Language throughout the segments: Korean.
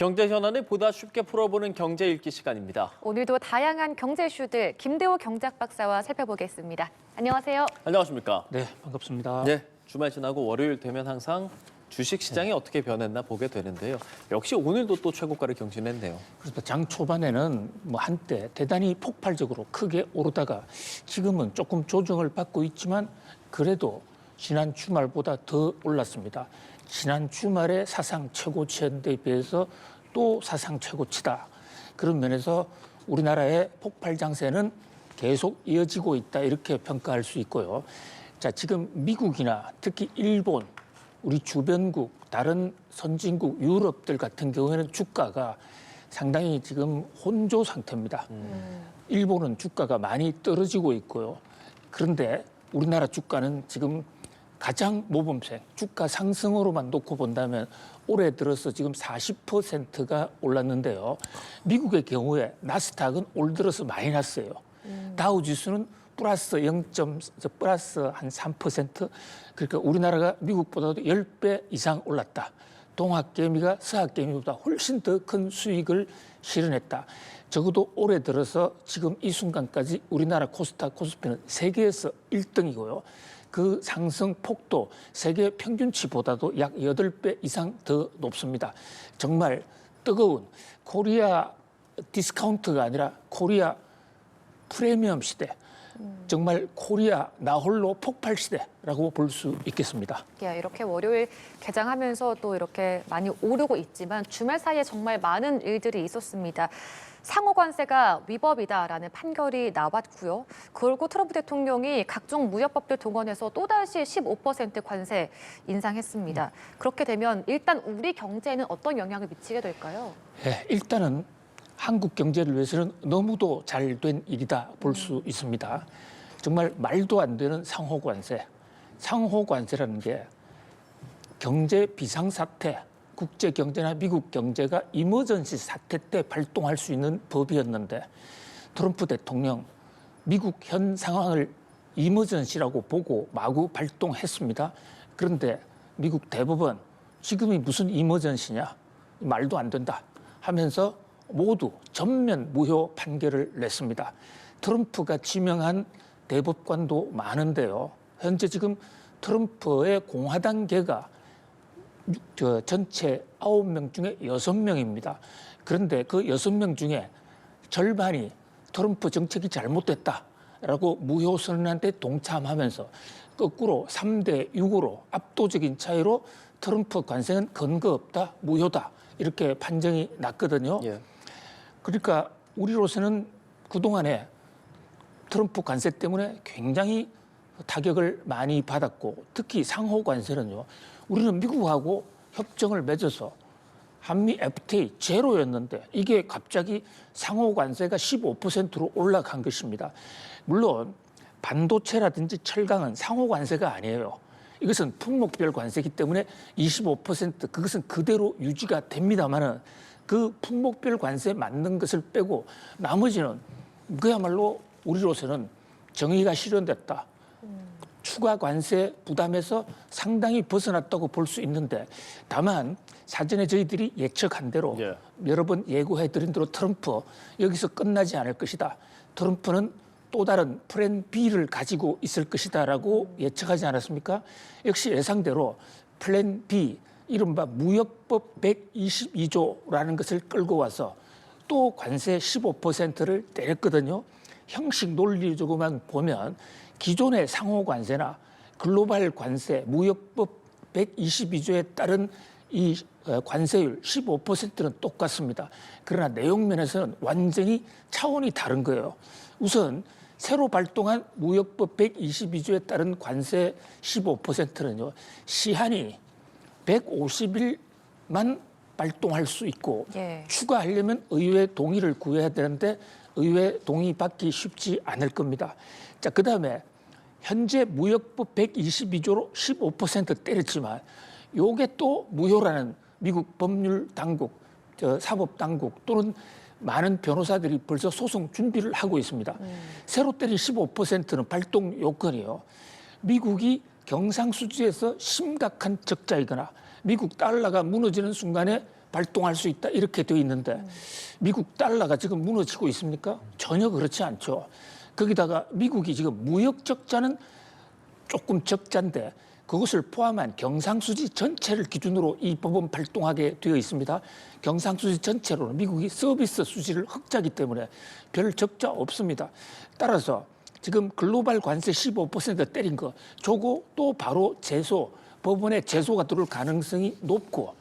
경제 현안을 보다 쉽게 풀어보는 경제 읽기 시간입니다. 오늘도 다양한 경제 이슈들 김대호 경제학 박사와 살펴보겠습니다. 안녕하세요. 안녕하십니까? 네, 반갑습니다. 네, 주말 지나고 월요일 되면 항상 주식 시장이 어떻게 변했나 보게 되는데요. 역시 오늘도 또 최고가를 경신했네요. 그래서 장 초반에는 한때 대단히 폭발적으로 크게 오르다가 지금은 조금 조정을 받고 있지만 그래도 지난 주말보다 더 올랐습니다. 지난 주말에 사상 최고치에 비해서 또 사상 최고치다. 그런 면에서 우리나라의 폭발 장세는 계속 이어지고 있다 이렇게 평가할 수 있고요. 자, 지금 미국이나 특히 일본, 우리 주변국, 다른 선진국, 유럽들 같은 경우에는 주가가 상당히 지금 혼조 상태입니다. 일본은 주가가 많이 떨어지고 있고요. 그런데 우리나라 주가는 지금 가장 모범생, 주가 상승으로만 놓고 본다면 올해 들어서 지금 40%가 올랐는데요. 미국의 경우에 나스닥은 올 들어서 마이너스예요. 다우지수는 플러스 플러스 한 3%. 그러니까 우리나라가 미국보다도 10배 이상 올랐다. 동학개미가 서학개미보다 훨씬 더 큰 수익을 실현했다. 적어도 올해 들어서 지금 이 순간까지 우리나라 코스닥, 코스피는 세계에서 1등이고요. 그 상승 폭도 세계 평균치보다도 약 8배 이상 더 높습니다. 정말 뜨거운 코리아 디스카운트가 아니라 코리아 프리미엄 시대, 정말 코리아 나홀로 폭발 시대라고 볼 수 있겠습니다. 이렇게 월요일 개장하면서 또 이렇게 많이 오르고 있지만 주말 사이에 정말 많은 일들이 있었습니다. 상호 관세가 위법이다라는 판결이 나왔고요. 그리고 트럼프 대통령이 각종 무역법들 동원해서 또다시 15% 관세 인상했습니다. 그렇게 되면 일단 우리 경제에는 어떤 영향을 미치게 될까요? 네, 일단은 한국 경제를 위해서는 너무도 잘 된 일이다 볼 수 있습니다. 정말 말도 안 되는 상호 관세. 상호 관세라는 게 경제 비상사태, 국제 경제나 미국 경제가 이머전시 사태 때 발동할 수 있는 법이었는데 트럼프 대통령 미국 현 상황을 이머전시라고 보고 마구 발동했습니다. 그런데 미국 대법원 지금이 무슨 이머전시냐, 말도 안 된다 하면서 모두 전면 무효 판결을 냈습니다. 트럼프가 지명한 대법관도 많은데요. 현재 지금 트럼프의 공화당계가 전체 9명 중에 6명입니다. 그런데 그 6명 중에 절반이 트럼프 정책이 잘못됐다라고 무효 선언한테 동참하면서 거꾸로 3대 6으로 압도적인 차이로 트럼프 관세는 근거 없다, 무효다 이렇게 판정이 났거든요. 예. 그러니까 우리로서는 그동안에 트럼프 관세 때문에 굉장히 타격을 많이 받았고 특히 상호 관세는요. 우리는 미국하고 협정을 맺어서 한미 FTA 제로였는데 이게 갑자기 상호 관세가 15%로 올라간 것입니다. 물론 반도체라든지 철강은 상호 관세가 아니에요. 이것은 품목별 관세이기 때문에 25% 그것은 그대로 유지가 됩니다만은 그 품목별 관세에 맞는 것을 빼고 나머지는 그야말로 우리로서는 정의가 실현됐다. 추가 관세 부담에서 상당히 벗어났다고 볼 수 있는데 다만 사전에 저희들이 예측한 대로 여러 번 예고해드린 대로 트럼프 여기서 끝나지 않을 것이다. 트럼프는 또 다른 플랜 B를 가지고 있을 것이다라고 예측하지 않았습니까? 역시 예상대로 플랜 B, 이른바 무역법 122조라는 것을 끌고 와서 또 관세 15%를 때렸거든요. 형식 논리적으로만 보면 기존의 상호 관세나 글로벌 관세, 무역법 122조에 따른 이 관세율 15%는 똑같습니다. 그러나 내용 면에서는 완전히 차원이 다른 거예요. 우선 새로 발동한 무역법 122조에 따른 관세 15%는요. 시한이 150일만 발동할 수 있고 추가하려면 의회 동의를 구해야 되는데 의회 동의 받기 쉽지 않을 겁니다. 자, 그다음에 현재 무역법 122조로 15% 때렸지만 요게 또 무효라는 미국 법률 당국, 사법 당국 또는 많은 변호사들이 벌써 소송 준비를 하고 있습니다. 새로 때린 15%는 발동 요건이에요. 미국이 경상수지에서 심각한 적자이거나 미국 달러가 무너지는 순간에 발동할 수 있다 이렇게 되어 있는데 미국 달러가 지금 무너지고 있습니까? 전혀 그렇지 않죠. 거기다가 미국이 지금 무역 적자는 조금 적자인데 그것을 포함한 경상수지 전체를 기준으로 이 법은 발동하게 되어 있습니다. 경상수지 전체로는 미국이 서비스 수지를 흑자기 때문에 별 적자 없습니다. 따라서 지금 글로벌 관세 15% 때린 거 저거 또 바로 법원에 제소가 들어올 가능성이 높고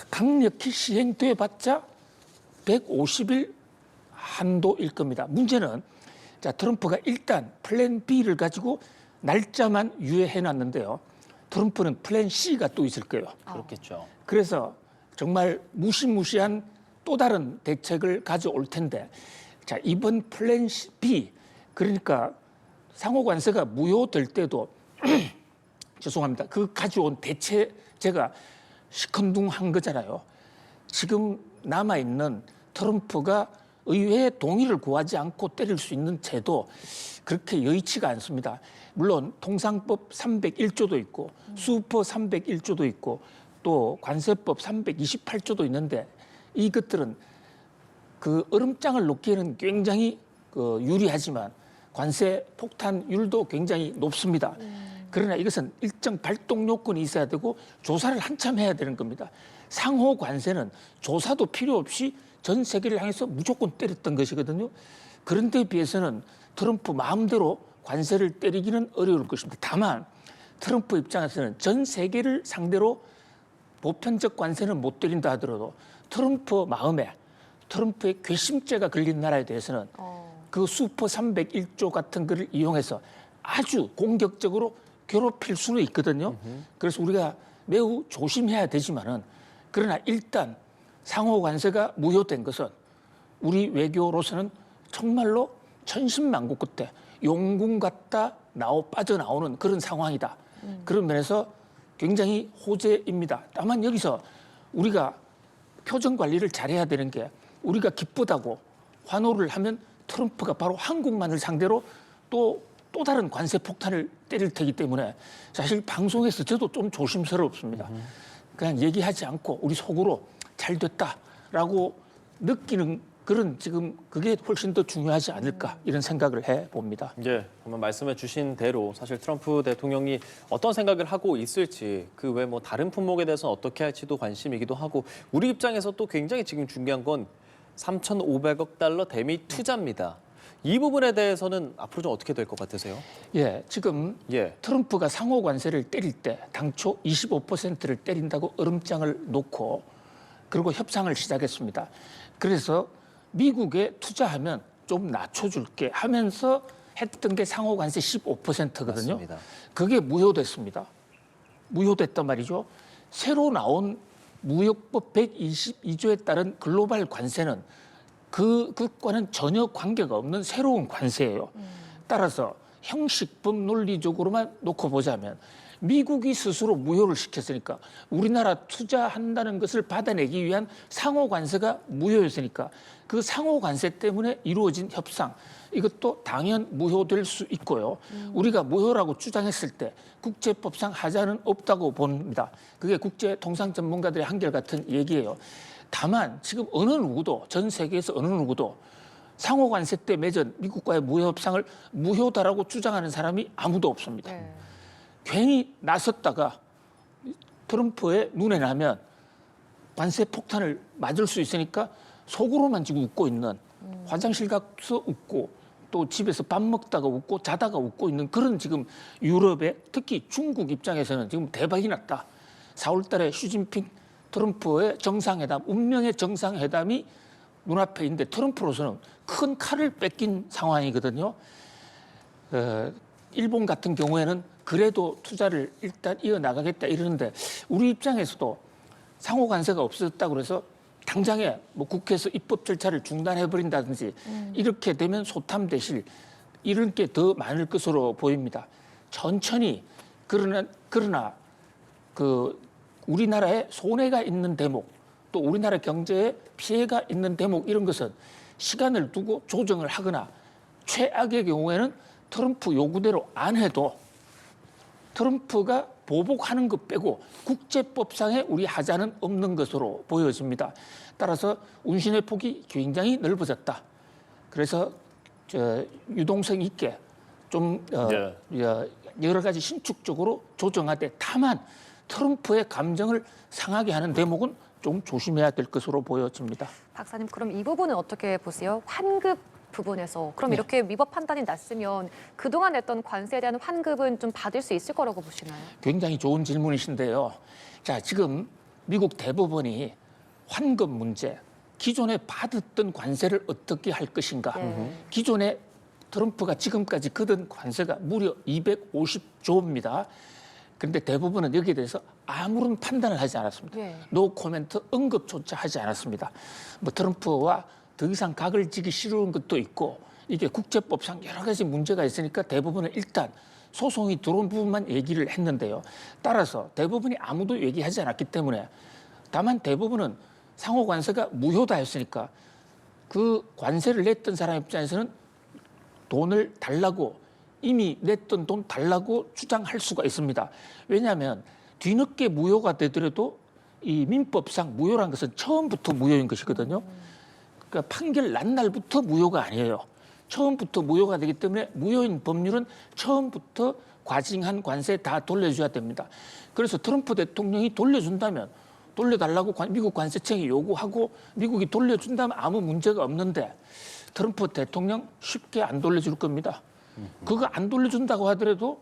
강력히 시행돼봤자 150일 한도일 겁니다. 문제는 자 트럼프가 일단 플랜 B를 가지고 날짜만 유예해놨는데요. 트럼프는 플랜 C가 또 있을 거예요. 그렇겠죠. 그래서 정말 무시무시한 또 다른 대책을 가져올 텐데 자 이번 플랜 B 그러니까 상호 관세가 무효될 때도 죄송합니다. 그 가져온 대체제가 시큰둥한 거잖아요. 지금 남아있는 트럼프가 의회의 동의를 구하지 않고 때릴 수 있는 제도 그렇게 여의치가 않습니다. 물론 통상법 301조도 있고 수퍼 301조도 있고 또 관세법 328조도 있는데 이것들은 그 얼음장을 놓기에는 굉장히 유리하지만 관세 폭탄율도 굉장히 높습니다. 그러나 이것은 일정 발동 요건이 있어야 되고 조사를 한참 해야 되는 겁니다. 상호 관세는 조사도 필요 없이 전 세계를 향해서 무조건 때렸던 것이거든요. 그런 데 비해서는 트럼프 마음대로 관세를 때리기는 어려울 것입니다. 다만 트럼프 입장에서는 전 세계를 상대로 보편적 관세는 못 때린다 하더라도 트럼프 마음에 트럼프의 괘씸죄가 걸린 나라에 대해서는 그 슈퍼 301조 같은 거를 이용해서 아주 공격적으로 괴롭힐 수는 있거든요. 그래서 우리가 매우 조심해야 되지만은 그러나 일단 상호 관세가 무효된 것은 우리 외교로서는 정말로 천신만고 끝에 용궁 같다 빠져나오는 그런 상황이다. 그런 면에서 굉장히 호재입니다. 다만 여기서 우리가 표정 관리를 잘해야 되는 게 우리가 기쁘다고 환호를 하면 트럼프가 바로 한국만을 상대로 또 다른 관세 폭탄을 때릴 테기 때문에 사실 방송에서 저도 좀 조심스럽습니다. 그냥 얘기하지 않고 우리 속으로 잘 됐다라고 느끼는 그런 지금 그게 훨씬 더 중요하지 않을까 이런 생각을 해봅니다. 예, 그러면 말씀해 주신 대로 사실 트럼프 대통령이 어떤 생각을 하고 있을지 그 외 뭐 다른 품목에 대해서는 어떻게 할지도 관심이기도 하고 우리 입장에서 또 굉장히 지금 중요한 건 3,500억 달러 대미 투자입니다. 이 부분에 대해서는 앞으로 좀 어떻게 될 것 같으세요? 예, 지금 트럼프가 상호 관세를 때릴 때 당초 25%를 때린다고 얼음장을 놓고 그리고 협상을 시작했습니다. 그래서 미국에 투자하면 좀 낮춰줄게 하면서 했던 게 상호 관세 15%거든요. 맞습니다. 그게 무효됐습니다. 무효됐단 말이죠. 새로 나온 무역법 122조에 따른 글로벌 관세는 그것과는 전혀 관계가 없는 새로운 관세예요. 따라서 형식법 논리적으로만 놓고 보자면 미국이 스스로 무효를 시켰으니까 우리나라 투자한다는 것을 받아내기 위한 상호 관세가 무효였으니까 그 상호 관세 때문에 이루어진 협상 이것도 당연 무효될 수 있고요. 우리가 무효라고 주장했을 때 국제법상 하자는 없다고 봅니다. 그게 국제 통상 전문가들의 한결같은 얘기예요. 다만 지금 어느 누구도 전 세계에서 어느 누구도 상호 관세 때 맺은 미국과의 무효 협상을 무효다라고 주장하는 사람이 아무도 없습니다. 네. 괜히 나섰다가 트럼프의 눈에 나면 관세 폭탄을 맞을 수 있으니까 속으로만 지금 웃고 있는 화장실 가서 웃고 또 집에서 밥 먹다가 웃고 자다가 웃고 있는 그런 지금 유럽의 특히 중국 입장에서는 지금 대박이 났다. 4월 달에 시진핑 트럼프의 정상회담, 운명의 정상회담이 눈앞에 있는데 트럼프로서는 큰 칼을 뺏긴 상황이거든요. 일본 같은 경우에는 그래도 투자를 일단 이어나가겠다 이러는데 우리 입장에서도 상호 관세가 없었다고 그래서 당장에 뭐 국회에서 입법 절차를 중단해버린다든지 이렇게 되면 소탐대실 이런 게 더 많을 것으로 보입니다. 천천히 그러나 그 우리나라에 손해가 있는 대목 또 우리나라 경제에 피해가 있는 대목 이런 것은 시간을 두고 조정을 하거나 최악의 경우에는 트럼프 요구대로 안 해도 트럼프가 보복하는 것 빼고 국제법상에 우리 하자는 없는 것으로 보여집니다. 따라서 운신의 폭이 굉장히 넓어졌다. 그래서 유동성 있게 좀 여러 가지 신축적으로 조정하되 다만 트럼프의 감정을 상하게 하는 대목은 좀 조심해야 될 것으로 보여집니다. 박사님, 그럼 이 부분은 어떻게 보세요? 환급 부분에서 그럼 네. 이렇게 위법 판단이 났으면 그동안 냈던 관세에 대한 환급은 좀 받을 수 있을 거라고 보시나요? 굉장히 좋은 질문이신데요. 자, 지금 미국 대법원이 환급 문제, 기존에 받았던 관세를 어떻게 할 것인가. 기존에 트럼프가 지금까지 걷은 관세가 무려 250조입니다. 그런데 대법원은 여기에 대해서 아무런 판단을 하지 않았습니다. 노 코멘트 언급조차 하지 않았습니다. 뭐 트럼프와 더 이상 각을 지기 싫은 것도 있고 이게 국제법상 여러 가지 문제가 있으니까 대법원은 일단 소송이 들어온 부분만 얘기를 했는데요. 따라서 대법원이 아무도 얘기하지 않았기 때문에 다만 대법원은 상호 관세가 무효다 했으니까 그 관세를 냈던 사람 입장에서는 돈을 달라고 이미 냈던 돈 달라고 주장할 수가 있습니다. 왜냐하면 뒤늦게 무효가 되더라도 이 민법상 무효란 것은 처음부터 무효인 것이거든요. 그러니까 판결 난 날부터 무효가 아니에요. 처음부터 무효가 되기 때문에 무효인 법률은 처음부터 과징한 관세 다 돌려줘야 됩니다. 그래서 트럼프 대통령이 돌려준다면 돌려달라고 미국 관세청이 요구하고 미국이 돌려준다면 아무 문제가 없는데 트럼프 대통령 쉽게 안 돌려줄 겁니다. 그거 안 돌려준다고 하더라도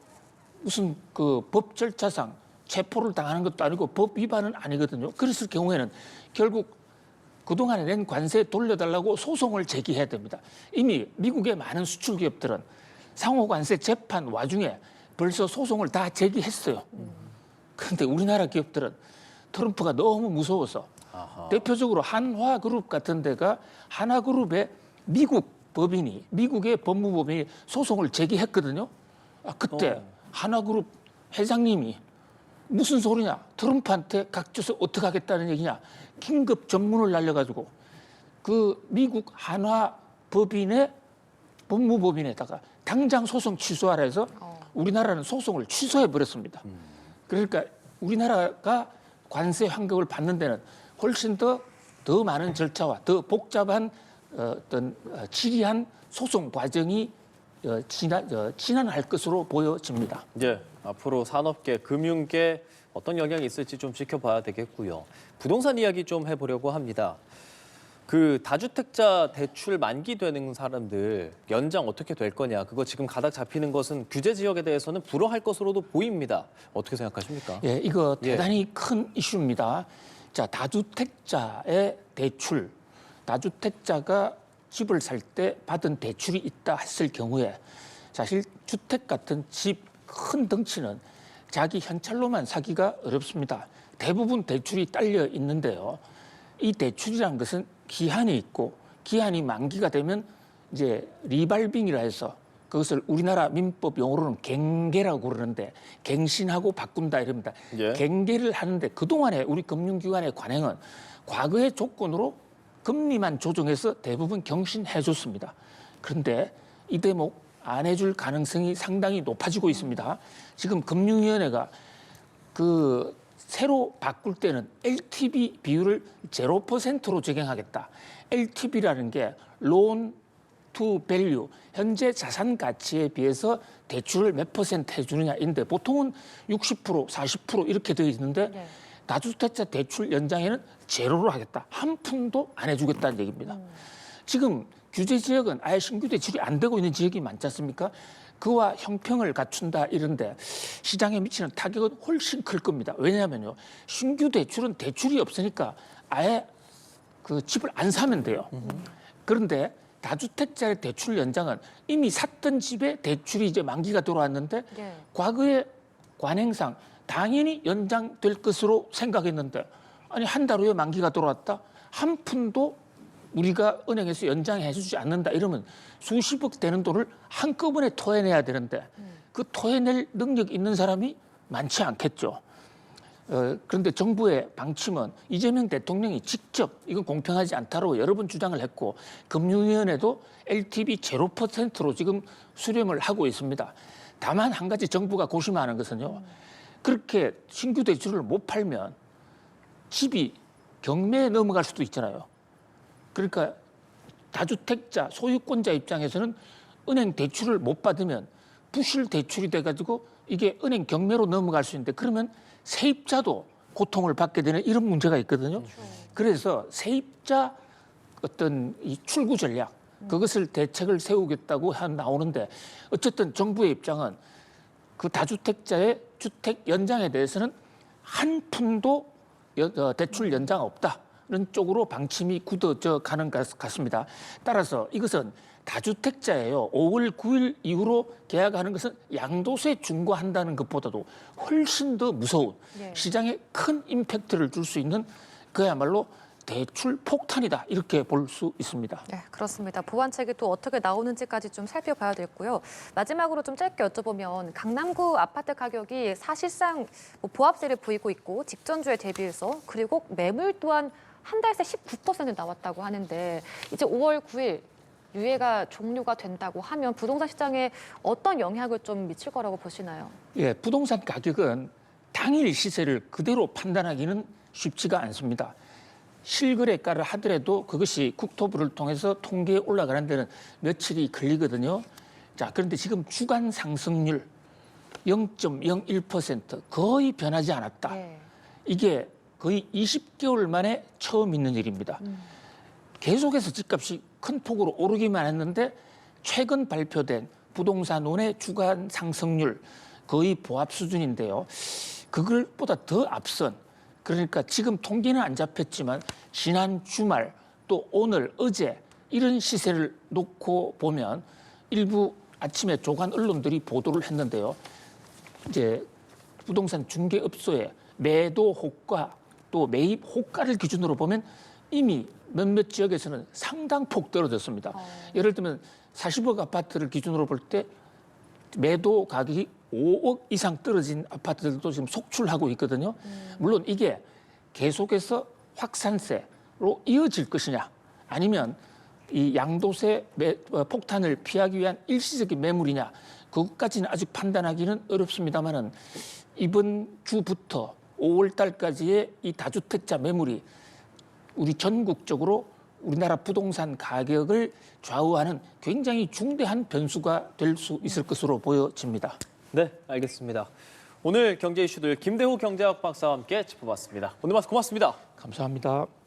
무슨 그 법 절차상 체포를 당하는 것도 아니고 법 위반은 아니거든요. 그랬을 경우에는 결국 그동안에 낸 관세 돌려달라고 소송을 제기해야 됩니다. 이미 미국의 많은 수출 기업들은 상호 관세 재판 와중에 벌써 소송을 다 제기했어요. 그런데 우리나라 기업들은 트럼프가 너무 무서워서 대표적으로 한화그룹 같은 데가 하나그룹의 미국 법인이 미국의 법무법인이 소송을 제기했거든요. 그때 하나그룹 회장님이 무슨 소리냐? 트럼프한테 각져서 어떻게 하겠다는 얘기냐? 긴급 전문을 날려가지고 그 미국 한화 법인의 법무법인에다가 당장 소송 취소하라 해서 우리나라는 소송을 취소해 버렸습니다. 그러니까 우리나라가 관세 환급을 받는 데는 훨씬 더 많은 절차와 더 복잡한 어떤 지리한 소송 과정이 진행할 것으로 보여집니다. 예, 앞으로 산업계, 금융계 어떤 영향이 있을지 좀 지켜봐야 되겠고요. 부동산 이야기 좀 해보려고 합니다. 그 다주택자 대출 만기되는 사람들 연장 어떻게 될 거냐. 그거 지금 가닥 잡히는 것은 규제 지역에 대해서는 불허할 것으로도 보입니다. 어떻게 생각하십니까? 예, 이거 대단히 큰 이슈입니다. 자, 다주택자의 대출, 다주택자가 집을 살 때 받은 대출이 있다 했을 경우에 사실 주택 같은 집 큰 덩치는 자기 현찰로만 사기가 어렵습니다. 대부분 대출이 딸려 있는데요. 이 대출이란 것은 기한이 있고 기한이 만기가 되면 이제 리발빙이라 해서 그것을 우리나라 민법 용어로는 갱계라고 그러는데 갱신하고 바꾼다 이럽니다. 예. 갱계를 하는데 그동안에 우리 금융기관의 관행은 과거의 조건으로 금리만 조정해서 대부분 경신해 줬습니다. 그런데 이 대목 안 해줄 가능성이 상당히 높아지고 있습니다. 지금 금융위원회가 그 새로 바꿀 때는 LTV 비율을 0%로 적용하겠다. LTV라는 게 loan to value, 현재 자산 가치에 비해서 대출을 몇 % 해주느냐인데 보통은 60%, 40% 이렇게 되어 있는데 다주택자 대출 연장에는 제로로 하겠다. 한 푼도 안 해주겠다는 얘기입니다. 지금 규제 지역은 아예 신규 대출이 안 되고 있는 지역이 많지 않습니까? 그와 형평을 갖춘다 이런데 시장에 미치는 타격은 훨씬 클 겁니다. 왜냐하면요, 신규 대출은 대출이 없으니까 아예 그 집을 안 사면 돼요. 그런데 다주택자의 대출 연장은 이미 샀던 집에 대출이 이제 만기가 들어왔는데 과거의 관행상 당연히 연장될 것으로 생각했는데 아니 한 달 후에 만기가 들어왔다? 한 푼도 우리가 은행에서 연장해 주지 않는다 이러면 수십억 되는 돈을 한꺼번에 토해내야 되는데 그 토해낼 능력 있는 사람이 많지 않겠죠. 그런데 정부의 방침은 이재명 대통령이 직접 이건 공평하지 않다고 여러 번 주장을 했고 금융위원회도 LTV 0%로 지금 수렴을 하고 있습니다. 다만 한 가지 정부가 고심하는 것은요. 그렇게 신규 대출을 못 팔면 집이 경매에 넘어갈 수도 있잖아요. 그러니까 다주택자, 소유권자 입장에서는 은행 대출을 못 받으면 부실 대출이 돼가지고 이게 은행 경매로 넘어갈 수 있는데 그러면 세입자도 고통을 받게 되는 이런 문제가 있거든요. 그래서 세입자 어떤 이 출구 전략 그것을 대책을 세우겠다고 나오는데 어쨌든 정부의 입장은 그 다주택자의 주택 연장에 대해서는 한 푼도 대출 연장 없다. 이런 쪽으로 방침이 굳어져 가는 것 같습니다. 따라서 이것은 다주택자예요. 5월 9일 이후로 계약하는 것은 양도세 중과한다는 것보다도 훨씬 더 무서운 네. 시장에 큰 임팩트를 줄 수 있는 그야말로 대출 폭탄이다 이렇게 볼 수 있습니다. 네, 그렇습니다. 보완책이 또 어떻게 나오는지까지 좀 살펴봐야 되고요. 마지막으로 좀 짧게 여쭤보면 강남구 아파트 가격이 사실상 뭐 보합세를 보이고 있고 직전주에 대비해서 그리고 매물 또한 한 달 새 19% 나왔다고 하는데 이제 5월 9일 유예가 종료가 된다고 하면 부동산 시장에 어떤 영향을 좀 미칠 거라고 보시나요? 예, 부동산 가격은 당일 시세를 그대로 판단하기는 쉽지가 않습니다. 실거래가를 하더라도 그것이 국토부를 통해서 통계에 올라가는 데는 며칠이 걸리거든요. 자, 그런데 지금 주간 상승률 0.01% 거의 변하지 않았다. 네. 이게 거의 20개월 만에 처음 있는 일입니다. 계속해서 집값이 큰 폭으로 오르기만 했는데 최근 발표된 부동산원의 주간 상승률 거의 보합 수준인데요. 그걸보다 더 앞선 그러니까 지금 통계는 안 잡혔지만 지난 주말 또 오늘 어제 이런 시세를 놓고 보면 일부 아침에 조간 언론들이 보도를 했는데요. 이제 부동산 중개업소의 매도 호가 또 매입 호가를 기준으로 보면 이미 몇몇 지역에서는 상당폭 떨어졌습니다. 예를 들면 40억 아파트를 기준으로 볼 때 매도 가격이 5억 이상 떨어진 아파트들도 지금 속출하고 있거든요. 물론 이게 계속해서 확산세로 이어질 것이냐 아니면 이 양도세 폭탄을 피하기 위한 일시적인 매물이냐 그것까지는 아직 판단하기는 어렵습니다만은 이번 주부터 5월 달까지의 이 다주택자 매물이 우리 전국적으로 우리나라 부동산 가격을 좌우하는 굉장히 중대한 변수가 될 수 있을 것으로 보여집니다. 네, 알겠습니다. 오늘 경제 이슈들 김대호 경제학 박사와 함께 짚어봤습니다. 오늘 말씀 고맙습니다. 감사합니다.